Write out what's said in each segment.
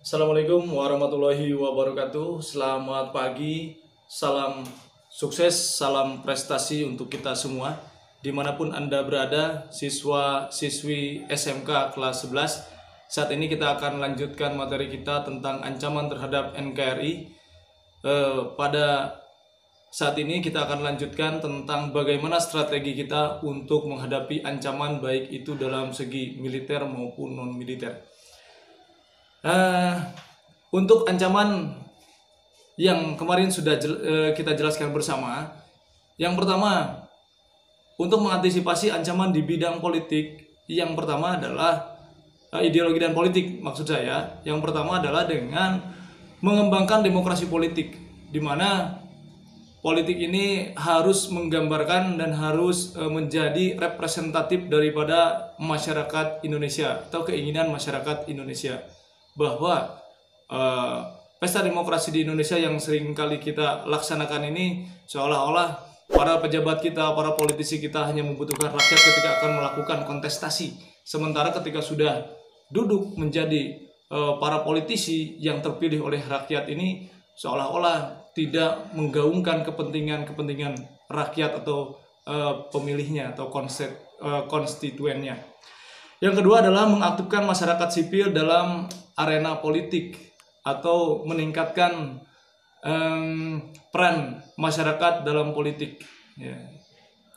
Assalamualaikum warahmatullahi wabarakatuh. Selamat pagi, salam sukses, salam prestasi untuk kita semua. Dimanapun Anda berada, siswa-siswi SMK kelas 11. Saat ini kita akan lanjutkan materi kita tentang ancaman terhadap NKRI. Pada saat ini kita akan lanjutkan tentang bagaimana strategi kita untuk menghadapi ancaman baik itu dalam segi militer maupun non-militer. Untuk ancaman yang kemarin sudah kita jelaskan bersama, yang pertama, untuk mengantisipasi ancaman di bidang politik, yang pertama adalah ideologi dan politik, maksud saya. Yang pertama adalah dengan mengembangkan demokrasi politik, di mana politik ini harus menggambarkan dan harus menjadi representatif daripada masyarakat Indonesia atau keinginan masyarakat Indonesia, bahwa pesta demokrasi di Indonesia yang sering kali kita laksanakan ini seolah-olah para pejabat kita, para politisi kita hanya membutuhkan rakyat ketika akan melakukan kontestasi, sementara ketika sudah duduk menjadi para politisi yang terpilih oleh rakyat ini seolah-olah tidak menggaungkan kepentingan rakyat atau pemilihnya atau konstituennya. Yang kedua adalah mengaktifkan masyarakat sipil dalam arena politik atau meningkatkan peran masyarakat dalam politik. Ya.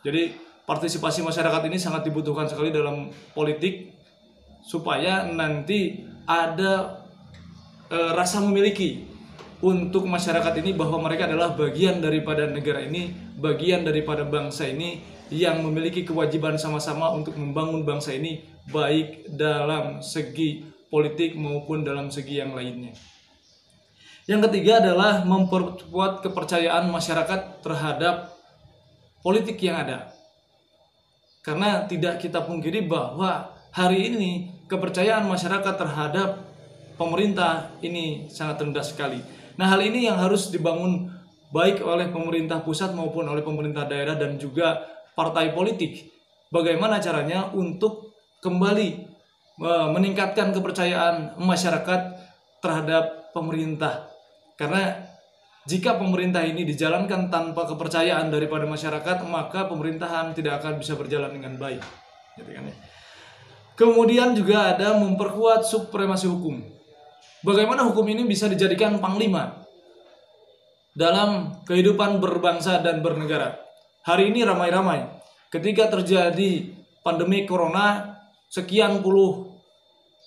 Jadi partisipasi masyarakat ini sangat dibutuhkan sekali dalam politik supaya nanti ada rasa memiliki untuk masyarakat ini bahwa mereka adalah bagian daripada negara ini, bagian daripada bangsa ini yang memiliki kewajiban sama-sama untuk membangun bangsa ini baik dalam segi politik maupun dalam segi yang lainnya. Yang ketiga adalah memperkuat kepercayaan masyarakat terhadap politik yang ada. Karena tidak kita pungkiri bahwa hari ini kepercayaan masyarakat terhadap pemerintah ini sangat rendah sekali. Nah, hal ini yang harus dibangun baik oleh pemerintah pusat maupun oleh pemerintah daerah dan juga partai politik. Bagaimana caranya untuk kembali meningkatkan kepercayaan masyarakat terhadap pemerintah. Karena jika pemerintah ini dijalankan tanpa kepercayaan daripada masyarakat, maka pemerintahan tidak akan bisa berjalan dengan baik. Gitu kan ya. Kemudian juga ada memperkuat supremasi hukum. Bagaimana hukum ini bisa dijadikan panglima dalam kehidupan berbangsa dan bernegara. Hari ini ramai-ramai ketika terjadi pandemi corona, sekian puluh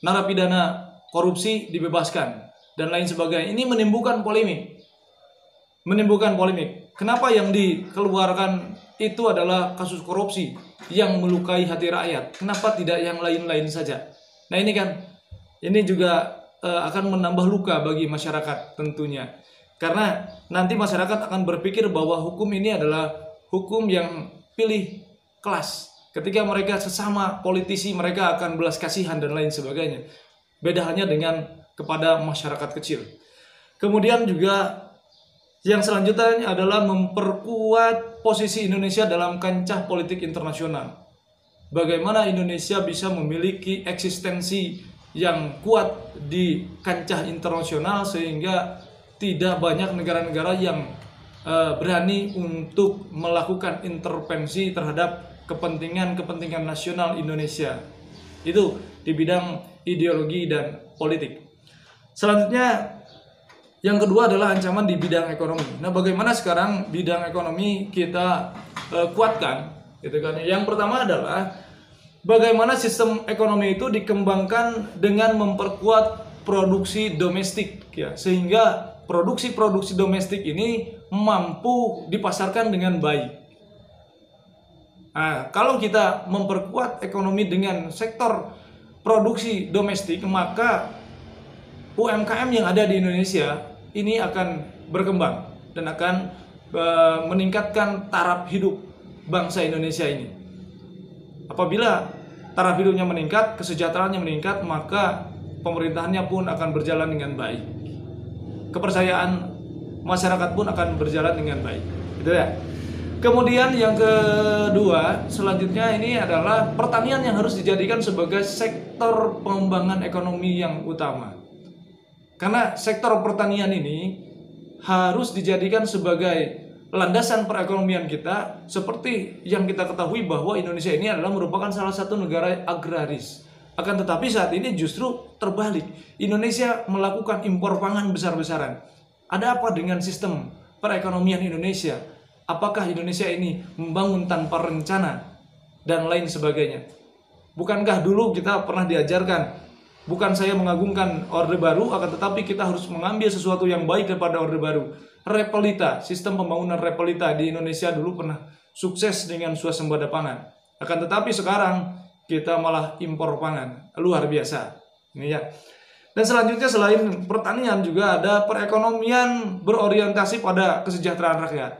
narapidana korupsi dibebaskan dan lain sebagainya. Ini menimbulkan polemik. Kenapa yang dikeluarkan itu adalah kasus korupsi yang melukai hati rakyat? Kenapa tidak yang lain-lain saja? Nah, ini juga akan menambah luka bagi masyarakat tentunya. Karena nanti masyarakat akan berpikir bahwa hukum ini adalah hukum yang pilih kelas. Ketika mereka sesama politisi, mereka akan belas kasihan dan lain sebagainya. Beda hanya dengan kepada masyarakat kecil. Kemudian juga yang selanjutnya adalah memperkuat posisi Indonesia dalam kancah politik internasional. Bagaimana Indonesia bisa memiliki eksistensi yang kuat di kancah internasional sehingga tidak banyak negara-negara yang berani untuk melakukan intervensi terhadap kepentingan nasional Indonesia. Itu di bidang ideologi dan politik. Selanjutnya yang kedua adalah ancaman di bidang ekonomi. Nah, bagaimana sekarang bidang ekonomi kita kuatkan? Gitu kan. Yang pertama adalah bagaimana sistem ekonomi itu dikembangkan dengan memperkuat produksi domestik, ya, sehingga produksi domestik ini mampu dipasarkan dengan baik. Nah, kalau kita memperkuat ekonomi dengan sektor produksi domestik, maka UMKM yang ada di Indonesia ini akan berkembang dan akan meningkatkan taraf hidup bangsa Indonesia ini. Apabila taraf hidupnya meningkat, kesejahteraannya meningkat, maka pemerintahannya pun akan berjalan dengan baik. Kepercayaan masyarakat pun akan berjalan dengan baik. Gitu ya. Kemudian yang kedua, selanjutnya ini adalah pertanian yang harus dijadikan sebagai sektor pengembangan ekonomi yang utama. Karena sektor pertanian ini harus dijadikan sebagai landasan perekonomian kita, seperti yang kita ketahui bahwa Indonesia ini adalah merupakan salah satu negara agraris. Akan tetapi saat ini justru terbalik. Indonesia melakukan impor pangan besar-besaran. Ada apa dengan sistem perekonomian Indonesia? Apakah Indonesia ini membangun tanpa rencana dan lain sebagainya? Bukankah dulu kita pernah diajarkan, bukan saya mengagungkan Orde Baru, akan tetapi kita harus mengambil sesuatu yang baik daripada Orde Baru. Repelita, sistem pembangunan repelita di Indonesia dulu pernah sukses dengan swasembada pangan. Akan tetapi sekarang kita malah impor pangan, luar biasa. Ini ya. Dan selanjutnya selain pertanian juga ada perekonomian berorientasi pada kesejahteraan rakyat.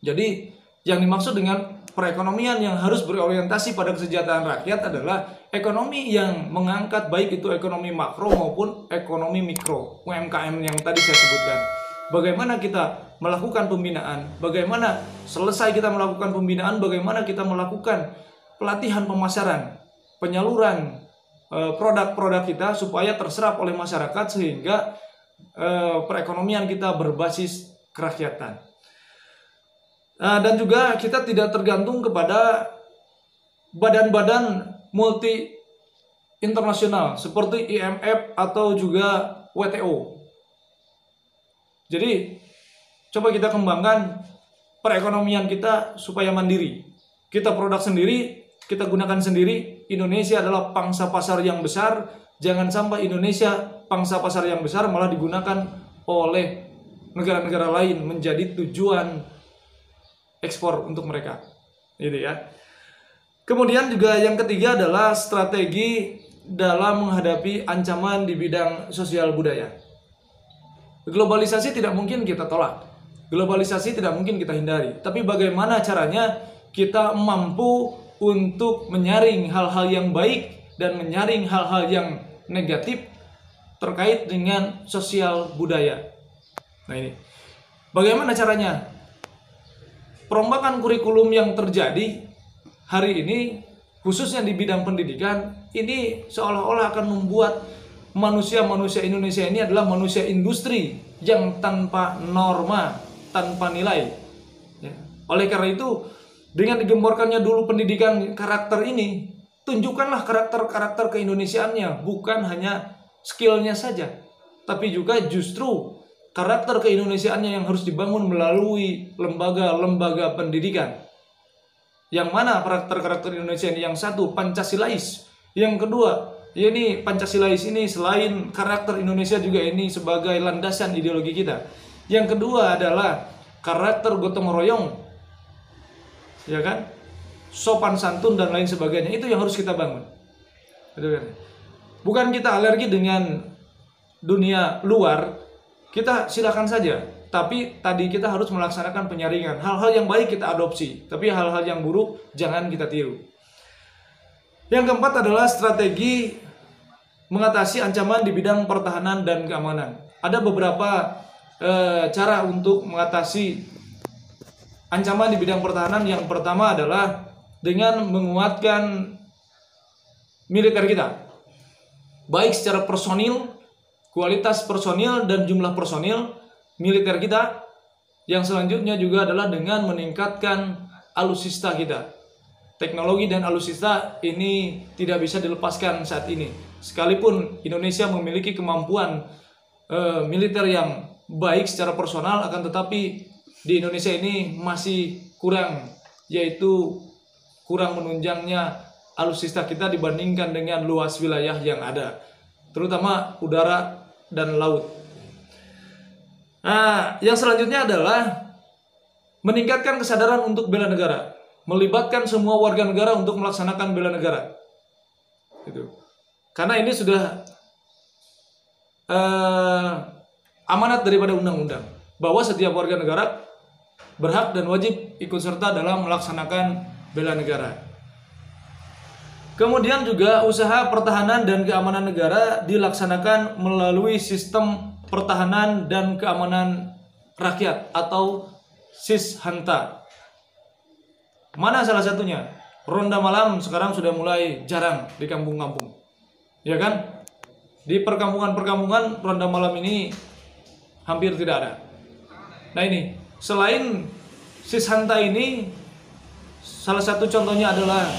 Jadi yang dimaksud dengan perekonomian yang harus berorientasi pada kesejahteraan rakyat adalah ekonomi yang mengangkat baik itu ekonomi makro maupun ekonomi mikro, UMKM yang tadi saya sebutkan. Bagaimana kita melakukan pembinaan, bagaimana selesai kita melakukan pembinaan, bagaimana kita melakukan pelatihan pemasaran, penyaluran produk-produk kita supaya terserap oleh masyarakat sehingga perekonomian kita berbasis kerakyatan. Dan juga kita tidak tergantung kepada badan-badan multi internasional seperti IMF atau juga WTO. Jadi coba kita kembangkan perekonomian kita supaya mandiri. Kita produk sendiri, kita gunakan sendiri. Indonesia adalah pangsa pasar yang besar. Jangan sampai Indonesia pangsa pasar yang besar malah digunakan oleh negara-negara lain menjadi tujuan ekspor untuk mereka. Gitu ya. Kemudian juga yang ketiga adalah strategi dalam menghadapi ancaman di bidang sosial budaya. Globalisasi tidak mungkin kita tolak. Globalisasi tidak mungkin kita hindari. Tapi bagaimana caranya kita mampu untuk menyaring hal-hal yang baik dan menyaring hal-hal yang negatif terkait dengan sosial budaya. Nah ini, bagaimana caranya? Perombakan kurikulum yang terjadi hari ini, khususnya di bidang pendidikan, ini seolah-olah akan membuat manusia-manusia Indonesia ini adalah manusia industri yang tanpa norma, tanpa nilai. Ya. Oleh karena itu, dengan digemborkannya dulu pendidikan karakter ini, tunjukkanlah karakter-karakter keindonesiaannya, bukan hanya skillnya saja, tapi juga justru karakter keindonesiaannya yang harus dibangun melalui lembaga-lembaga pendidikan. Yang mana karakter-karakter Indonesia ini? Yang satu, Pancasilais. Yang kedua, ini Pancasilais ini selain karakter Indonesia juga ini sebagai landasan ideologi kita. Yang kedua adalah karakter gotong royong, ya kan, sopan santun dan lain sebagainya. Itu yang harus kita bangun. Bukan kita alergi dengan dunia luar, kita silakan saja. Tapi tadi kita harus melaksanakan penyaringan. Hal-hal yang baik kita adopsi, tapi hal-hal yang buruk jangan kita tiru. Yang keempat adalah strategi mengatasi ancaman di bidang pertahanan dan keamanan. Ada beberapa cara untuk mengatasi ancaman di bidang pertahanan. Yang pertama adalah dengan menguatkan militer kita, baik secara personil, kualitas personil dan jumlah personil militer kita. Yang selanjutnya juga adalah dengan meningkatkan alutsista kita. Teknologi dan alutsista ini tidak bisa dilepaskan saat ini. Sekalipun Indonesia memiliki kemampuan militer yang baik secara personal, akan tetapi di Indonesia ini masih kurang, yaitu kurang menunjangnya alutsista kita dibandingkan dengan luas wilayah yang ada, terutama udara dan laut. Nah, yang selanjutnya adalah meningkatkan kesadaran untuk bela negara, melibatkan semua warga negara untuk melaksanakan bela negara. Gitu. Karena ini sudah amanat daripada undang-undang bahwa setiap warga negara berhak dan wajib ikut serta dalam melaksanakan bela negara. Kemudian juga usaha pertahanan dan keamanan negara dilaksanakan melalui sistem pertahanan dan keamanan rakyat atau Sishanta. Mana salah satunya? Ronda malam sekarang sudah mulai jarang di kampung-kampung, ya kan? Di perkampungan-perkampungan ronda malam ini hampir tidak ada. Nah ini, selain Sishanta ini, salah satu contohnya adalah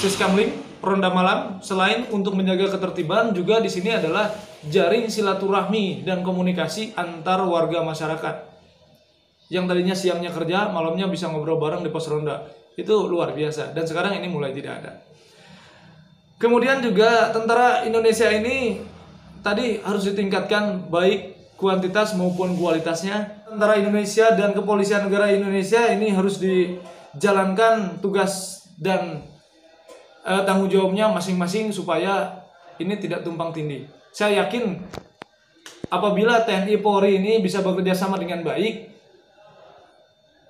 Siskamling, ronda malam. Selain untuk menjaga ketertiban, juga di sini adalah jaring silaturahmi dan komunikasi antar warga masyarakat. Yang tadinya siangnya kerja, malamnya bisa ngobrol bareng di pos ronda. Itu luar biasa, dan sekarang ini mulai tidak ada. Kemudian juga tentara Indonesia ini tadi harus ditingkatkan baik kuantitas maupun kualitasnya. Tentara Indonesia dan Kepolisian Negara Indonesia ini harus dijalankan tugas dan tanggung jawabnya masing-masing supaya ini tidak tumpang tindih. Saya yakin apabila TNI Polri ini bisa bekerja sama dengan baik,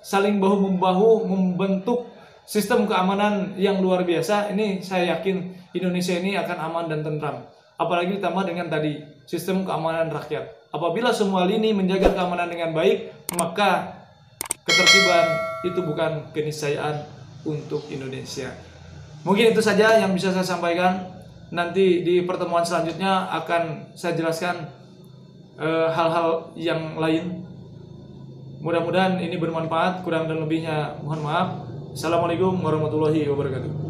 saling bahu-membahu membentuk sistem keamanan yang luar biasa, ini saya yakin Indonesia ini akan aman dan tentram. Apalagi ditambah dengan tadi sistem keamanan rakyat. Apabila semua lini menjaga keamanan dengan baik, maka ketertiban itu bukan keniscayaan untuk Indonesia. Mungkin itu saja yang bisa saya sampaikan. Nanti di pertemuan selanjutnya akan saya jelaskan hal-hal yang lain. Mudah-mudahan ini bermanfaat. Kurang dan lebihnya mohon maaf. Assalamualaikum warahmatullahi wabarakatuh.